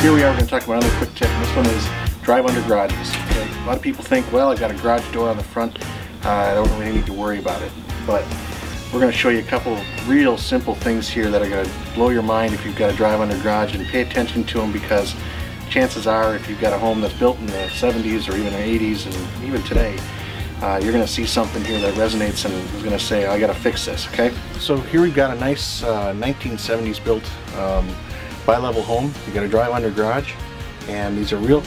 Here we are going to talk about another quick tip, and this one is drive under garages. Okay? A lot of people think, well, I've got a garage door on the front, I don't really need to worry about it. But we're going to show you a couple of real simple things here that are going to blow your mind if you've got a drive under garage, and pay attention to them, because chances are if you've got a home that's built in the 70s or even the 80s and even today, you're going to see something here that resonates and is going to say, I got to fix this. Okay, so here we've got a nice 1970s built bi-level home. You got a drive under garage, and these are real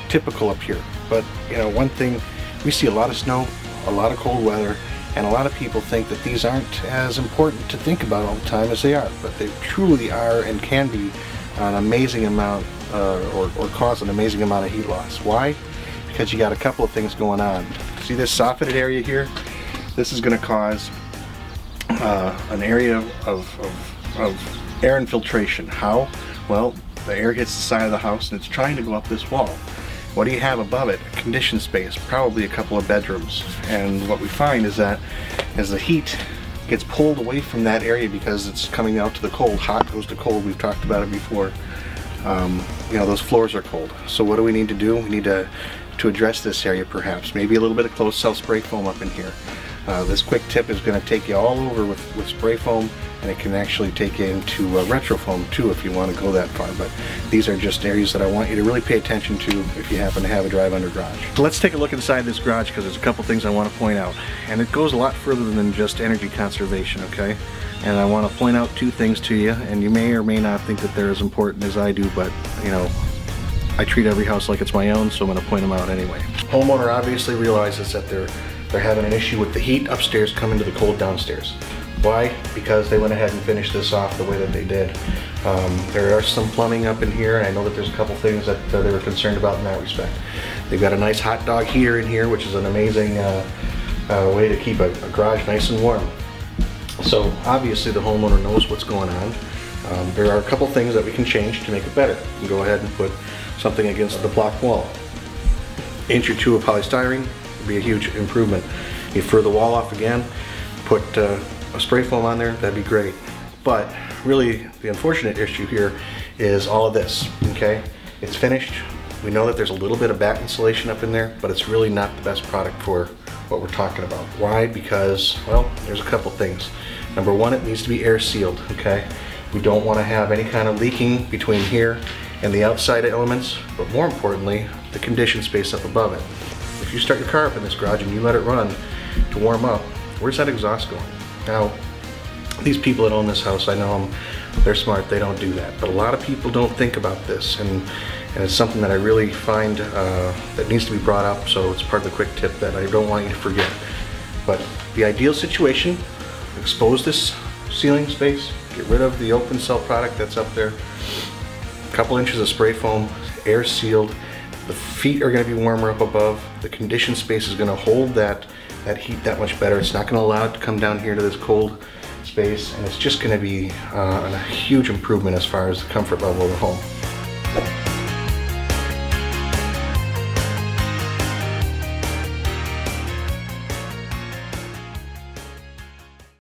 typical up here. But you know, one thing, we see a lot of snow, a lot of cold weather, and a lot of people think that these aren't as important to think about all the time as they are, but they truly are, and can be an amazing amount or cause an amazing amount of heat loss. Why? Because you got a couple of things going on. See this soffitted area here? This is going to cause an area of air infiltration. How? Well, the air hits the side of the house and it's trying to go up this wall. What do you have above it? A conditioned space, probably a couple of bedrooms. And what we find is that as the heat gets pulled away from that area because it's coming out to the cold, hot goes to cold, we've talked about it before, you know, those floors are cold. So what do we need to do? We need to address this area perhaps. Maybe a little bit of closed cell spray foam up in here. This quick tip is going to take you all over with spray foam, and it can actually take you into retro foam too if you want to go that far. But these are just areas that I want you to really pay attention to if you happen to have a drive under garage. So let's take a look inside this garage, because there's a couple things I want to point out, and it goes a lot further than just energy conservation, okay? And I want to point out two things to you, and you may or may not think that they're as important as I do, but you know, I treat every house like it's my own, so I'm going to point them out anyway. Homeowner obviously realizes that they're having an issue with the heat upstairs coming to the cold downstairs. Why? Because they went ahead and finished this off the way that they did. There are some plumbing up in here, and I know that there's a couple things that they were concerned about in that respect. They've got a nice hot dog heater in here, which is an amazing way to keep a garage nice and warm. So obviously the homeowner knows what's going on. There are a couple things that we can change to make it better. You can go ahead and put something against the block wall. Inch or two of polystyrene would be a huge improvement. You fur the wall off again, put a spray foam on there, that'd be great. But really the unfortunate issue here is all of this, okay? It's finished. We know that there's a little bit of batt insulation up in there, but it's really not the best product for what we're talking about. Why? Because, well, there's a couple things. Number one, it needs to be air sealed, okay? We don't want to have any kind of leaking between here and the outside elements, but more importantly, the conditioned space up above it. If you start your car up in this garage and you let it run to warm up, where's that exhaust going? Now, these people that own this house, I know them, they're smart, they don't do that. But a lot of people don't think about this, and it's something that I really find that needs to be brought up, so it's part of the quick tip that I don't want you to forget. But the ideal situation, expose this ceiling space, get rid of the open cell product that's up there, a couple inches of spray foam, air sealed. The feet are going to be warmer up above. The conditioned space is going to hold that heat that much better. It's not going to allow it to come down here to this cold space, and it's just going to be a huge improvement as far as the comfort level of the home.